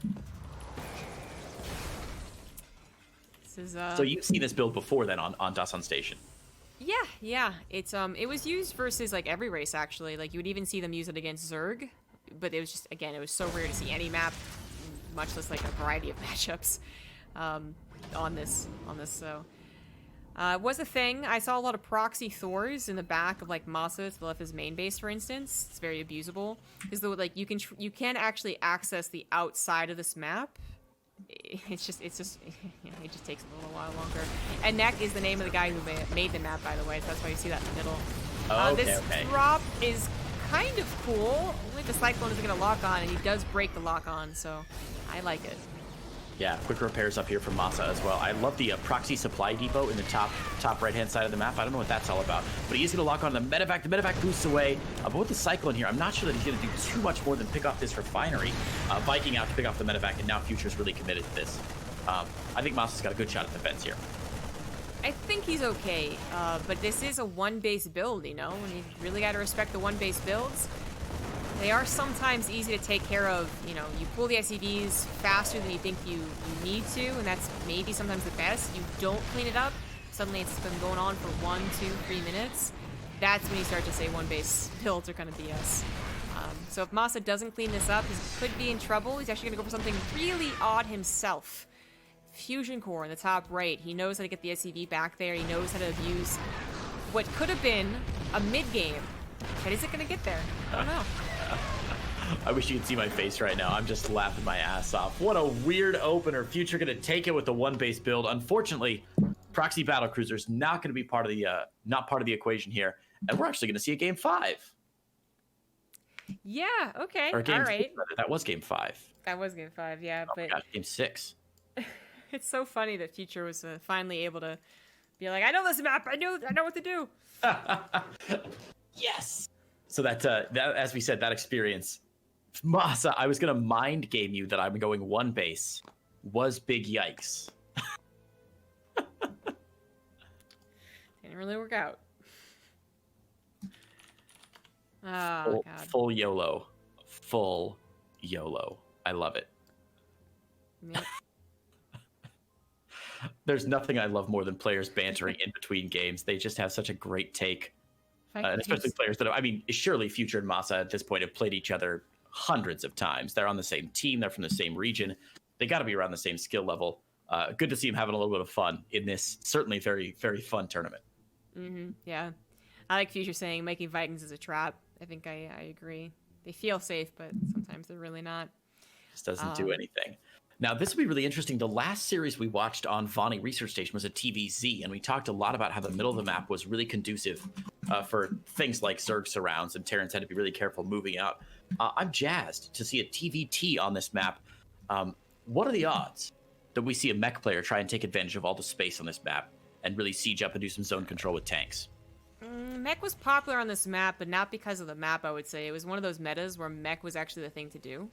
this is So you've seen this build before then on Dasan Station. Yeah. It was used versus like every race actually. Like you would even see them use it against Zerg, but it was just, again, it was so rare to see any map, much less like a variety of matchups on this. So it was a thing. I saw a lot of proxy Thors in the back of like MaSa to the left of his main base, for instance. It's very abusable because like you can actually access the outside of this map. It just takes a little while longer. And Neck is the name of the guy who made the map, by the way, so that's why you see that in the middle. This drop is kind of cool. Only the Cyclone isn't going to lock on, and he does break the lock on, so I like it. Yeah, quick repairs up here from MaSa as well. I love the proxy supply depot in the top right-hand side of the map. I don't know what that's all about, but he is going to lock on the medevac. The medevac boosts away. But with the Cyclone here, I'm not sure that he's going to do too much more than pick off this refinery. Viking out to pick off the medevac, and now Future's really committed to this. I think MaSa's got a good shot at defense here. I think he's okay, but this is a one-base build, you know, and you really got to respect the one-base builds. They are sometimes easy to take care of. You know, you pull the SCVs faster than you think you need to, and that's maybe sometimes the best. You don't clean it up. Suddenly it's been going on for 1, 2, 3 minutes. That's when you start to say one-base builds are kind of BS. So if MaSa doesn't clean this up, he could be in trouble. He's actually going to go for something really odd himself. Fusion Core in the top right. He knows how to get the SCV back there. He knows how to abuse what could have been a mid-game. But is it going to get there? I don't know. I wish you could see my face right now. I'm just laughing my ass off. What a weird opener. Future going to take it with the one-base build. Unfortunately, proxy battlecruiser's not going to be part of the equation here, and we're actually going to see a game 5. Yeah. Okay. Or game all right. 6, rather. That was game 5. That was game 5. Yeah, Oh but my gosh, game 6. it's so funny that Future was finally able to be like, I know this map. I know what to do. Yes. So that as we said, that experience, MaSa, I was gonna mind game you that I'm going one base. Was big yikes. Didn't really work out. Oh, God. Full YOLO. Full YOLO. I love it. Yep. There's nothing I love more than players bantering in between games. They just have such a great take. And especially players that, I mean, surely Future and MaSa at this point have played each other hundreds of times. They're on the same team. They're from the same region. They got to be around the same skill level. Good to see them having a little bit of fun in this certainly very, very fun tournament. Mm-hmm. Yeah. I like Future saying making Vikings is a trap. I think I agree. They feel safe, but sometimes they're really not. Just doesn't do anything. Now, this will be really interesting. The last series we watched on Vonnie Research Station was a TVZ, and we talked a lot about how the middle of the map was really conducive for things like Zerg surrounds, and Terrans had to be really careful moving out. I'm jazzed to see a TVT on this map. What are the odds that we see a mech player try and take advantage of all the space on this map and really siege up and do some zone control with tanks. Mech was popular on this map, but not because of the map, I would say. It was one of those metas where mech was actually the thing to do.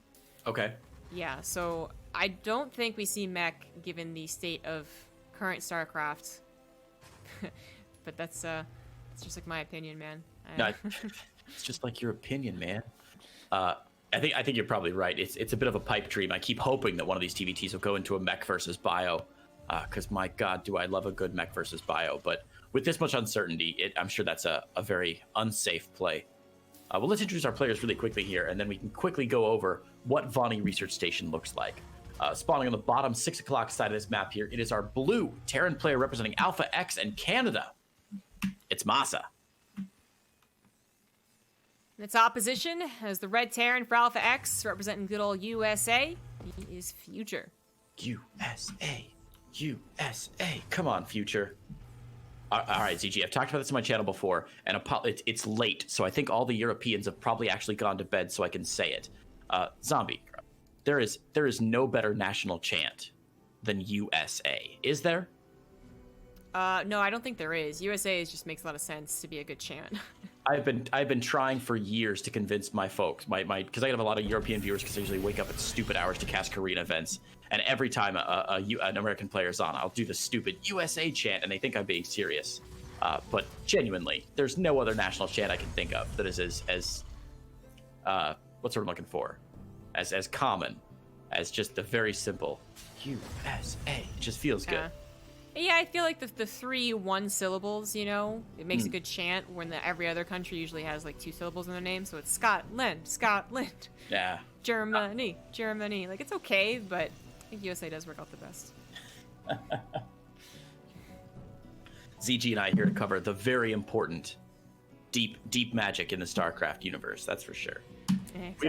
Okay. Yeah, so I don't think we see mech given the state of current StarCraft. But that's it's just like my opinion, man. No, it's just like your opinion, man. I think you're probably right. It's a bit of a pipe dream. I keep hoping that one of these TVTs will go into a mech versus bio, because my God, do I love a good mech versus bio. But with this much uncertainty, I'm sure that's a very unsafe play. Well, let's introduce our players really quickly here, and then we can quickly go over what Vonnie Research Station looks like. Spawning on the bottom 6 o'clock side of this map here, it is our blue Terran player representing Alpha X and Canada. It's MaSa. Its opposition as the red Terran for Alpha X, representing good old USA, he is Future. USA. Come on, Future. All right, ZG, I've talked about this on my channel before, and it's late, so I think all the Europeans have probably actually gone to bed so I can say it. ZombieGrub, there is no better national chant than USA. Is there? No, I don't think there is. USA just makes a lot of sense to be a good chant. I've been trying for years to convince my folks, because I have a lot of European viewers because I usually wake up at stupid hours to cast Korean events, and every time an American player is on, I'll do the stupid USA chant, and they think I'm being serious. But genuinely, there's no other national chant I can think of that is as what's what I'm looking for, as common as just the very simple USA. It just feels good. Yeah, I feel like the 3 1 syllables, it makes a good chant when every other country usually has like 2 syllables in their name. So it's Scotland. Yeah. Germany. Like, it's okay, but I think USA does work out the best. ZG and I are here to cover the very important deep magic in the StarCraft universe. That's for sure. Exactly. We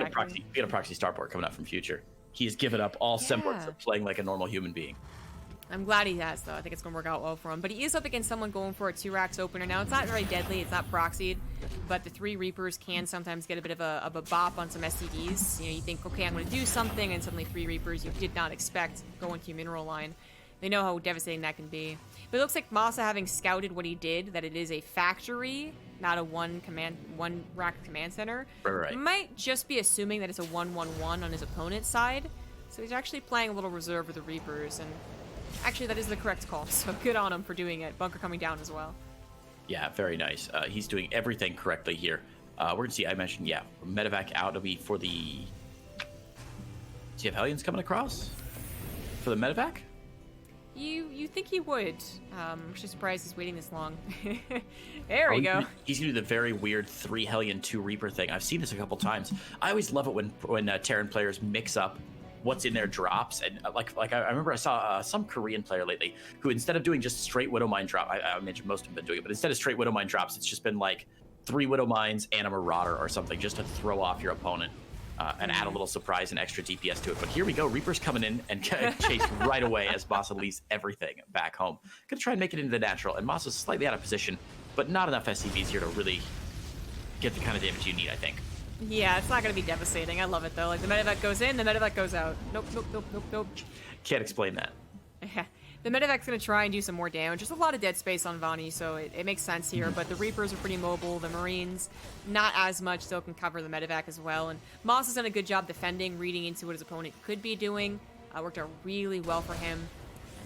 got a proxy starport coming up from Future. He has given up all semblance of playing like a normal human being. I'm glad he has, though. I think it's going to work out well for him. But he is up against someone going for a 2-racks opener. Now, it's not very deadly. It's not proxied. But the 3 Reapers can sometimes get a bit of a bop on some SCVs. You think, okay, I'm going to do something, and suddenly 3 Reapers you did not expect go into your mineral line. They know how devastating that can be. But it looks like MaSa, having scouted what he did, that it is a factory, not a one-rack command center, right. Might just be assuming that it's a 1-1-1 on his opponent's side. So he's actually playing a little reserve with the Reapers, and actually, that is the correct call, so good on him for doing it. Bunker coming down as well. Yeah, very nice. He's doing everything correctly here. We're going to see, I mentioned, medevac out. It'll be for the... Do you have Hellions coming across? For the medevac? You think he would. I'm actually surprised he's waiting this long. There we go. He's going to do the very weird 3 Hellion, 2 Reaper thing. I've seen this a couple times. I always love it when Terran players mix up what's in their drops, and I remember I saw some Korean player lately who, instead of doing just straight Widow Mine drop, I imagine most of them have been doing it, but instead of straight Widow Mine drops, it's just been like 3 Widow Mines and a Marauder or something, just to throw off your opponent and add a little surprise and extra DPS to it. But here we go, Reapers coming in and chase right away as MaSa leaves everything back home. Gonna try and make it into the natural, and MaSa's slightly out of position, but not enough SCVs here to really get the kind of damage you need, I think. Yeah, it's not going to be devastating. I love it, though. Like, the medevac goes in, the medevac goes out. Nope. Can't explain that. Yeah. The medevac's going to try and do some more damage. There's a lot of dead space on Vonnie, so it makes sense here. But the Reapers are pretty mobile. The Marines, not as much, still can cover the medevac as well. And Moss has done a good job defending, reading into what his opponent could be doing. Worked out really well for him.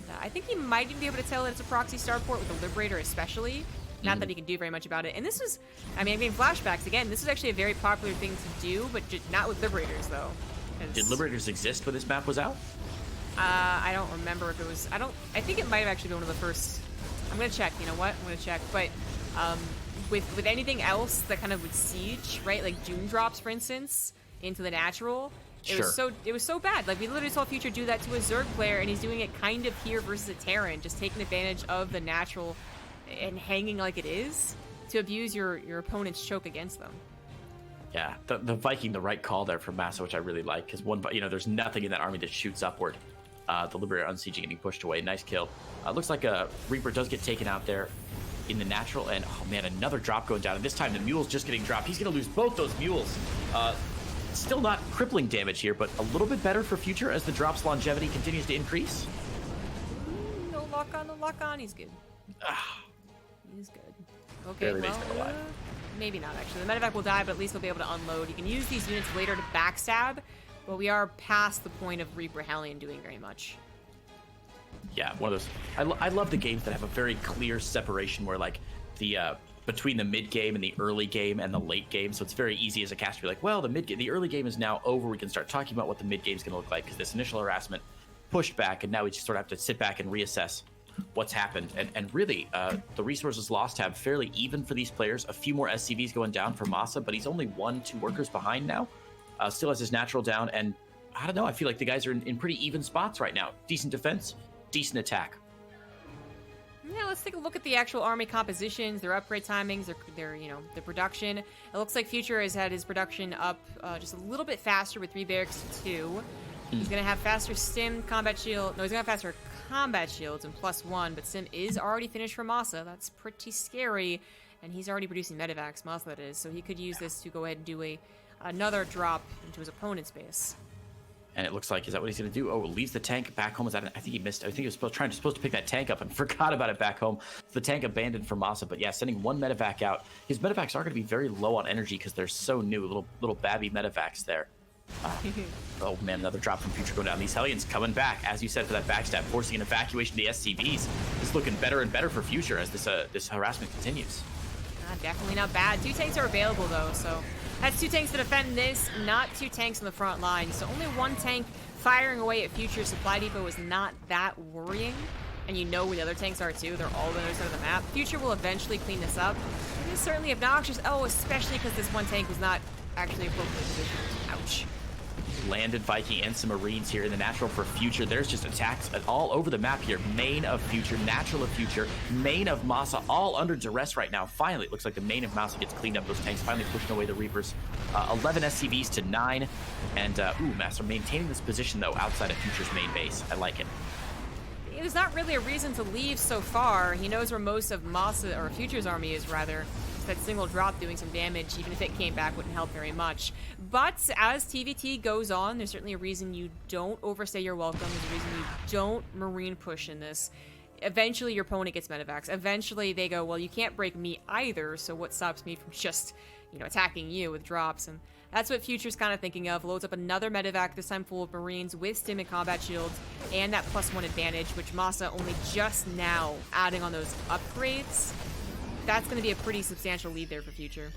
And I think he might even be able to tell that it's a proxy starport with the Liberator especially. Not that he can do very much about it. And this was, I mean, flashbacks, again, this is actually a very popular thing to do, but not with Liberators, though. Did Liberators exist when this map was out? I don't remember if it was, I think it might have actually been one of the first. I'm going to check, you know what? I'm going to check. But with anything else that kind of would siege, right? Like Doom drops, for instance, into the natural. It was so bad. Like, we literally saw Future do that to a Zerg player, and he's doing it kind of here versus a Terran, just taking advantage of the natural and hanging like it is to abuse your opponent's choke against them. Yeah, the Viking, the right call there from MaSa, which I really like, because there's nothing in that army that shoots upward. The Liberator unsieging, getting pushed away. Nice kill. Looks like a Reaper does get taken out there in the natural, and oh man, another drop going down, and this time the Mule's just getting dropped. He's going to lose both those Mules. Still not crippling damage here, but a little bit better for Future as the drop's longevity continues to increase. the lock on. He's good. He's good. Okay, Barely makes it alive. Maybe not, actually. The medevac will die, but at least he'll be able to unload. You can use these units later to backstab, but we are past the point of Reaper Hellion doing very much. Yeah, one of those. I love the games that have a very clear separation where, like, the between the mid game and the early game and the late game. So it's very easy as a caster to be like, well, the early game is now over. We can start talking about what the mid game is going to look like because this initial harassment pushed back, and now we just sort of have to sit back and reassess what's happened. And really, the resources lost have fairly even for these players. A few more SCVs going down for MaSa, but he's only 1-2 workers behind now. Still has his natural down, and I don't know. I feel like the guys are in pretty even spots right now. Decent defense, decent attack. Yeah, let's take a look at the actual army compositions, their upgrade timings, their the production. It looks like Future has had his production up just a little bit faster with 3 barracks to 2. He's gonna have faster stim combat shield. No, he's gonna have faster combat shields and +1, but stim is already finished for MaSa. That's pretty scary, and he's already producing medevacs, MaSa that is, so he could use this to go ahead and do another drop into his opponent's base. And it looks like, is that what he's going to do? Oh, leaves the tank back home. I think he missed. I think he was supposed to pick that tank up and forgot about it back home. The tank abandoned for MaSa, but yeah, sending 1 medevac out. His medevacs are going to be very low on energy because they're so new. Little babby medevacs there. Oh man, another drop from Future going down. These Hellions coming back, as you said, for that backstab, forcing an evacuation to the SCVs. It's looking better and better for Future as this harassment continues. Definitely not bad. 2 tanks are available though, so that's 2 tanks to defend this, not 2 tanks on the front line. So only 1 tank firing away at Future Supply Depot is not that worrying. And you know where the other tanks are too. They're all on the other side of the map. Future will eventually clean this up. It is certainly obnoxious. Oh, especially because this 1 tank was not actually appropriately positioned. Ouch. Landed Viking and some Marines here in the natural for Future. There's just attacks all over the map here. Main of Future, natural of Future, main of MaSa, all under duress right now. Finally, it looks like the main of MaSa gets cleaned up. Those tanks finally pushing away the Reapers. 11 SCVs to 9. And, MaSa maintaining this position, though, outside of Future's main base. I like it. There's not really a reason to leave so far. He knows where most of MaSa, or Future's army is, rather. That single drop doing some damage, even if it came back, wouldn't help very much. But as TVT goes on, there's certainly a reason you don't overstay your welcome. There's a reason you don't Marine push in this. Eventually, your opponent gets medevacs. Eventually, they go, well, you can't break me either, so what stops me from just, attacking you with drops? And that's what Future's kind of thinking of. Loads up another medevac, this time full of Marines with stim and combat shields, and that +1 advantage, which MaSa only just now adding on those upgrades. That's going to be a pretty substantial lead there for Future.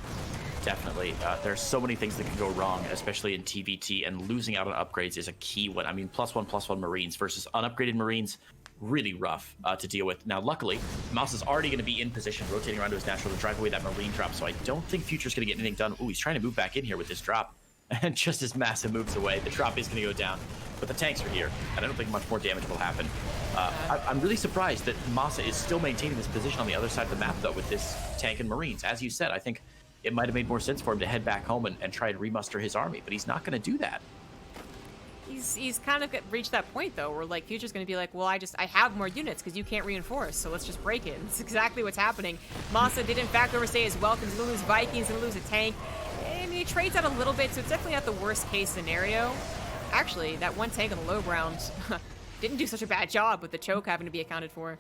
Definitely. There's so many things that can go wrong, especially in TVT, and losing out on upgrades is a key one. I mean, +1/+1 Marines versus unupgraded Marines, really rough to deal with. Now, luckily, MaSa's already going to be in position, rotating around to his natural to drive away that Marine drop, so I don't think Future's going to get anything done. Ooh, he's trying to move back in here with this drop. And just as MaSa moves away, the drop is going to go down. But the tanks are here, and I don't think much more damage will happen. I'm really surprised that MaSa is still maintaining this position on the other side of the map, though, with this tank and Marines. As you said, I think it might have made more sense for him to head back home and try and remuster his army, but he's not going to do that. He's kind of reached that point, though, where, like, Future's going to be like, well, I have more units because you can't reinforce, so let's just break it. It's exactly what's happening. MaSa did, in fact, overstay his welcome. He's going to lose Vikings, he's going to lose a tank. I mean, he trades out a little bit, so it's definitely not the worst-case scenario. Actually, that 1 tank on the low ground didn't do such a bad job with the choke having to be accounted for.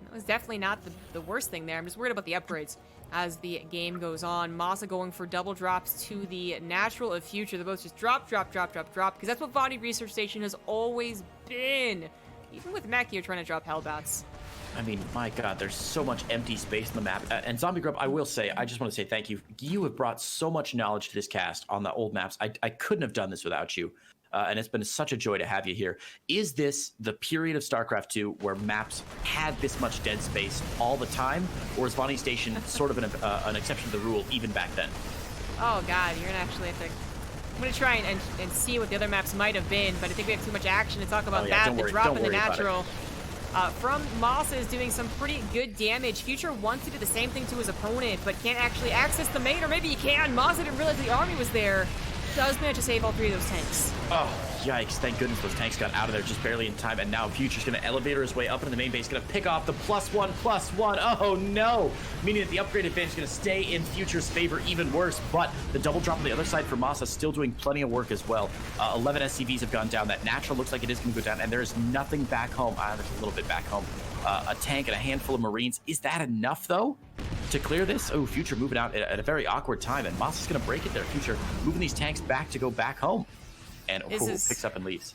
That was definitely not the worst thing there. I'm just worried about the upgrades as the game goes on. MaSa going for double drops to the natural of Future. The boats just drop, because that's what Vani Research Station has always been. Even with mech, you're trying to drop Hellbats. I mean, my God, there's so much empty space on the map. And ZombieGrub, I will say, I just want to say thank you. You have brought so much knowledge to this cast on the old maps. I couldn't have done this without you. And it's been such a joy to have you here. Is this the period of StarCraft 2 where maps had this much dead space all the time? Or is Vani Station sort of an exception to the rule even back then? Oh, God, you're going to actually have to... I'm going to try and see what the other maps might have been, but I think we have too much action to talk about that. The drop in the natural from MaSa is doing some pretty good damage. Future wants to do the same thing to his opponent, but can't actually access the main, or maybe he can. MaSa didn't realize the army was there. does manage to save all 3 of those tanks. Oh, yikes. Thank goodness those tanks got out of there just barely in time. And now Future's going to elevator his way up into the main base. Going to pick off the +1/+1. Oh, no. Meaning that the upgrade advantage is going to stay in Future's favor even worse. But the double drop on the other side for MaSa still doing plenty of work as well. 11 SCVs have gone down. That natural looks like it is going to go down. And there is nothing back home. There's a little bit back home. A tank and a handful of Marines. Is that enough, though, to clear this? Oh, Future moving out at a very awkward time, and MaSa's going to break it there. Future moving these tanks back to go back home. And picks up and leaves.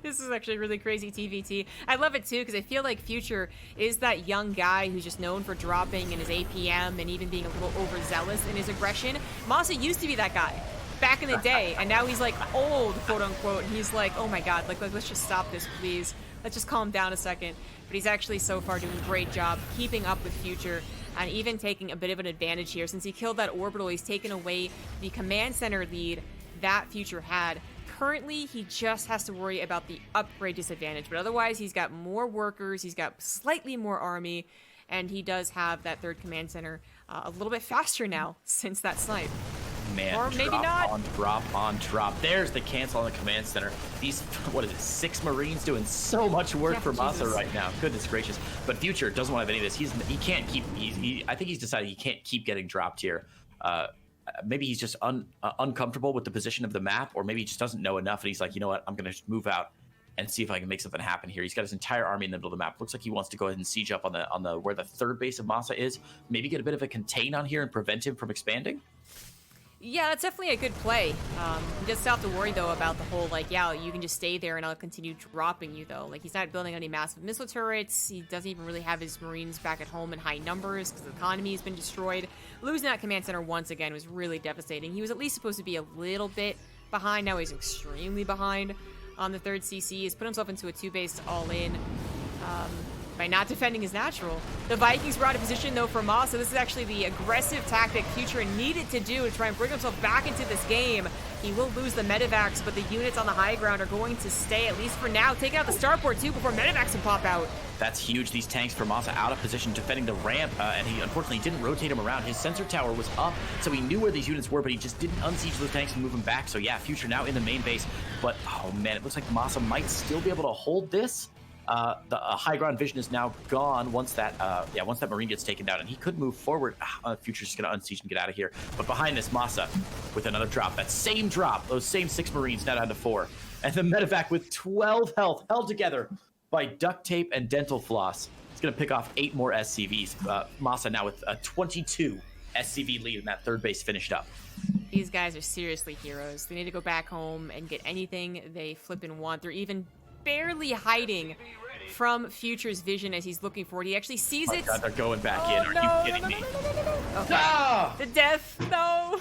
This is actually really crazy TVT. I love it, too, because I feel like Future is that young guy who's just known for dropping in his APM and even being a little overzealous in his aggression. MaSa used to be that guy back in the day, and now he's, like, old, quote-unquote, and he's like, oh, my God, like, let's just stop this, please. Let's just calm down a second. But he's actually so far doing a great job keeping up with Future and even taking a bit of an advantage here. Since he killed that orbital, he's taken away the command center lead that Future had. Currently, he just has to worry about the upgrade disadvantage, but otherwise he's got more workers, he's got slightly more army, and he does have that third command center a little bit faster now since that snipe. Man, or maybe not. Drop on drop. There's the cancel on the command center. These, what is it, 6 Marines doing so much work for MaSa right now. Goodness gracious. But Future doesn't want to have any of this. He can't keep, I think he's decided he can't keep getting dropped here. Maybe he's just uncomfortable with the position of the map, or maybe he just doesn't know enough, and he's like, you know what, I'm going to move out and see if I can make something happen here. He's got his entire army in the middle of the map. Looks like he wants to go ahead and siege up on the where the third base of MaSa is. Maybe get a bit of a contain on here and prevent him from expanding. Yeah, that's definitely a good play. He does still have to worry, though, about the whole, like, yeah, you can just stay there and I'll continue dropping you, though. Like, he's not building any massive missile turrets. He doesn't even really have his Marines back at home in high numbers because the economy has been destroyed. Losing that command center once again was really devastating. He was at least supposed to be a little bit behind. Now he's extremely behind on the third CC. He's put himself into a 2-base all-in. By not defending his natural. The Vikings were out of position, though, for MaSa. This is actually the aggressive tactic Future needed to do to try and bring himself back into this game. He will lose the medevacs, but the units on the high ground are going to stay, at least for now. Taking out the starport, too, before medevacs can pop out. That's huge. These tanks for MaSa out of position defending the ramp, and he unfortunately didn't rotate him around. His sensor tower was up, so he knew where these units were, but he just didn't unsiege those tanks and move them back. So yeah, Future now in the main base, but oh man, it looks like MaSa might still be able to hold this. The high ground vision is now gone once that Marine gets taken down, and he could move forward. Future's just gonna unsiege and get out of here. But behind this, MaSa with another drop. That same drop, those same 6 Marines now down to 4, and the medevac with 12 health held together by duct tape and dental floss. It's gonna pick off 8 more SCVs. MaSa now with a 22 SCV lead, and that third base finished up. These guys are seriously heroes. They need to go back home and get anything they flippin' want. They're even barely hiding from Future's vision as he's looking for it. He actually sees it. God, they're going back in. Are you kidding me? Okay. No! The death, no!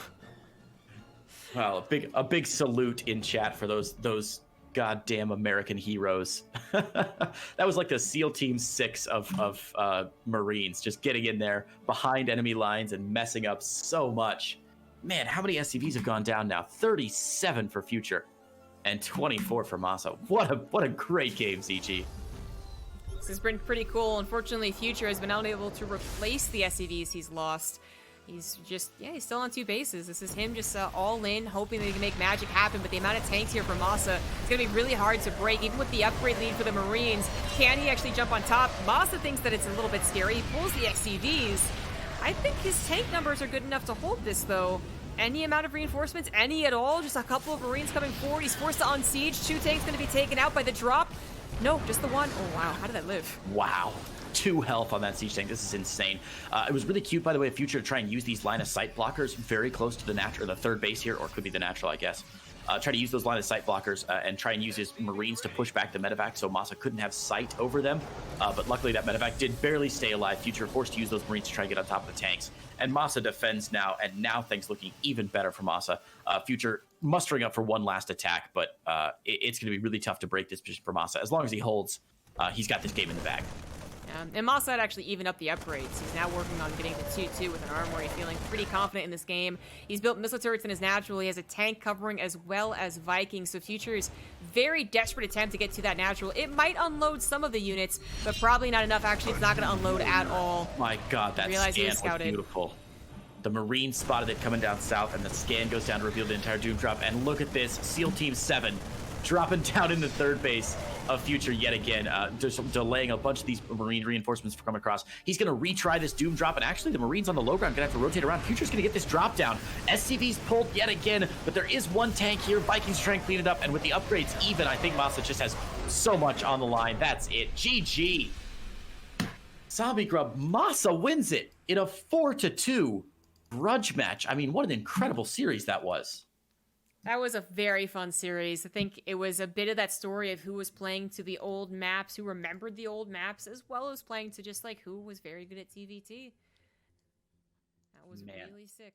Well, a big salute in chat for those goddamn American heroes. That was like the SEAL Team 6 of Marines, just getting in there behind enemy lines and messing up so much. Man, how many SCVs have gone down now? 37 for Future. And 24 for MaSa. What a great game, ZG. This has been pretty cool. Unfortunately, Future has been unable to replace the SCVs he's lost. He's just, he's still on 2 bases. This is him just all in, hoping that he can make magic happen. But the amount of tanks here for MaSa, it's going to be really hard to break, even with the upgrade lead for the Marines. Can he actually jump on top? MaSa thinks that it's a little bit scary. He pulls the SCVs. I think his tank numbers are good enough to hold this, though. Any amount of reinforcements, any at all, just a couple of Marines coming forward. He's forced to unsiege. 2 tanks going to be taken out by the drop. No, just the 1. Oh, wow. How did that live? Wow. 2 health on that siege tank. This is insane. It was really cute, by the way, of Future to try and use these line of sight blockers very close to the natural, the third base here, or it could be the natural, I guess. Try to use those line of sight blockers and try and use his Marines to push back the medevac so MaSa couldn't have sight over them. But luckily that medevac did barely stay alive. Future forced to use those Marines to try and get on top of the tanks. And MaSa defends now, and now things looking even better for MaSa. Future mustering up for one last attack, but it's going to be really tough to break this position for MaSa. As long as he holds, he's got this game in the bag. And MaSa had actually even up the upgrades. He's now working on getting the 2-2 with an armory, feeling pretty confident in this game. He's built missile turrets in his natural. He has a tank covering as well as Vikings. So Future's very desperate attempt to get to that natural. It might unload some of the units, but probably not enough. Actually, it's not going to unload at all. My God, that scan was scouted. beautiful. The Marine spotted it coming down south, and the scan goes down to reveal the entire Doom Drop. And look at this, SEAL Team 7 dropping down into third base of Future yet again, just delaying a bunch of these Marine reinforcements from coming across. He's going to retry this Doom Drop, and actually the Marines on the low ground going to have to rotate around. Future's going to get this drop down. SCV's pulled yet again, but there is one tank here. Vikings trying to clean it up, and with the upgrades even, I think MaSa just has so much on the line. That's it. GG. ZombieGrub, MaSa wins it in a 4-2 grudge match. I mean, what an incredible series that was. That was a very fun series. I think it was a bit of that story of who was playing to the old maps, who remembered the old maps, as well as playing to just like who was very good at TVT. That was really sick.